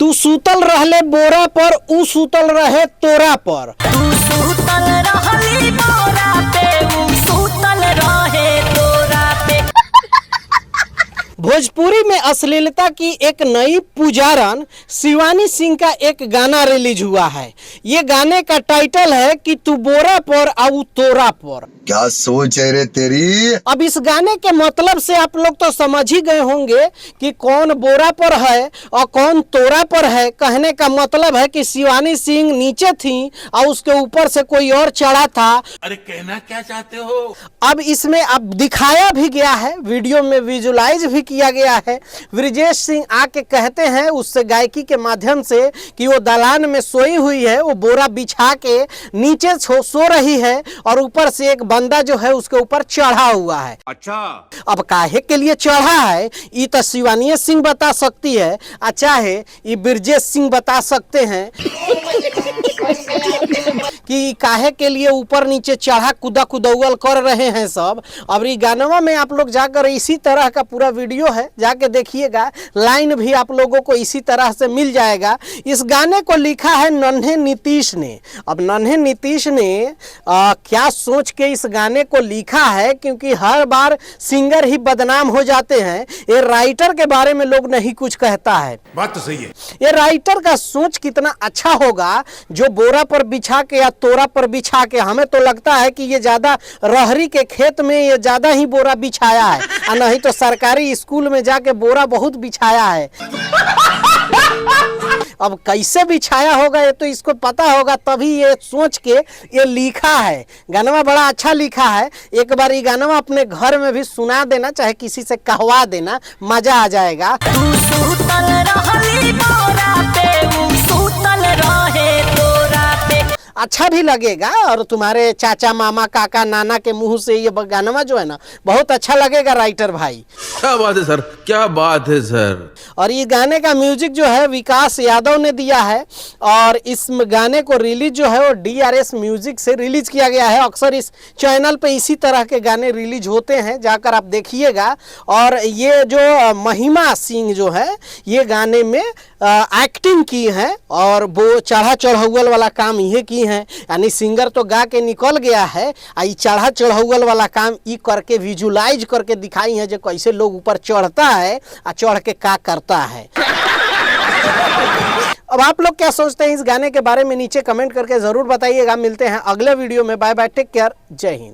तू सूतल रहले बोरा पर, ऊ सूतल रहे तोरा पर। तू सूतल रहली बोरा पे, ऊ सूतल रहे तोरा पे। भोजपुरी में अश्लीलता की एक नई पुजारन शिवानी सिंह का एक गाना रिलीज हुआ है। ये गाने का टाइटल है कि तू बोरा पर आऊ तोरा पर। क्या सोच है रे तेरी। अब इस गाने के मतलब से आप लोग तो समझ ही गए होंगे कि कौन बोरा पर है और कौन तोरा पर है। कहने का मतलब है कि शिवानी सिंह नीचे थी और उसके ऊपर से कोई और चढ़ा था। अरे कहना क्या चाहते हो। अब इसमें अब दिखाया भी गया है, वीडियो में विजुलाइज भी किया गया है। ब्रिजेश सिंह आके कहते हैं उससे गायकी के माध्यम से कि वो दलान में सोई हुई है, वो बोरा बिछा के नीचे सो रही है और ऊपर से एक बंदा जो है उसके ऊपर चढ़ा हुआ है। अच्छा, अब काहे के लिए चढ़ा है ये तो शिवानी सिंह बता सकती है, चाहे ये ब्रिजेश सिंह बता सकते हैं कि काहे के लिए ऊपर नीचे चढ़ा कूदा कुदौल कर रहे हैं सब। अब ये गानवा में आप लोग जाकर इसी तरह का पूरा वीडियो है, जाके देखिएगा। लाइन भी आप लोगों को इसी तरह से मिल जाएगा। इस गाने को लिखा है नन्हे नीतीश ने। अब नन्हे नीतीश ने क्या सोच के इस गाने को लिखा है, क्योंकि हर बार सिंगर ही बदनाम हो जाते हैं, ये राइटर के बारे में लोग नहीं कुछ कहता है। बात तो सही है। ये राइटर का सोच कितना अच्छा होगा जो बोरा पर बिछा के या तोरा पर बिछा के। हमें तो लगता है कि ये ज्यादा रहरी के खेत में ये ज्यादा ही बोरा बिछाया है, और नहीं तो सरकारी स्कूल में जाके बोरा बहुत बिछाया है। अब कैसे बिछाया होगा ये तो इसको पता होगा, तभी ये सोच के ये लिखा है। गानवा बड़ा अच्छा लिखा है। एक बार ये गानवा अपने घर में भी सुना देना, चाहे किसी से कहवा देना, मजा आ जाएगा। तू सूतल रहली बोरा पे, ऊ सूतल रहे तोरा पे। अच्छा भी लगेगा और तुम्हारे चाचा मामा काका नाना के मुंह से ये गानवा जो है ना बहुत अच्छा लगेगा राइटर भाई। क्या बात है सर, क्या बात है सर। और ये गाने का म्यूजिक जो है विकास यादव ने दिया है और इस गाने को रिलीज जो है वो DRS म्यूजिक से रिलीज किया गया है। अक्सर इस चैनल पे इसी तरह के गाने रिलीज होते हैं, जाकर आप देखिएगा। और ये जो महिमा सिंह जो है ये गाने में एक्टिंग की है और वो चढ़ा चढ़ौल वाला काम ये की है। यानी सिंगर तो गा के निकल गया है, चढ़ा चढ़ौल वाला काम ई करके विजुलाइज करके दिखाई है जो कैसे लोग ऊपर चढ़ता है और चढ़ के का करता है। अब आप लोग क्या सोचते हैं इस गाने के बारे में नीचे कमेंट करके जरूर बताइएगा। मिलते हैं अगले वीडियो में। बाय बाय, टेक केयर, जय हिंद।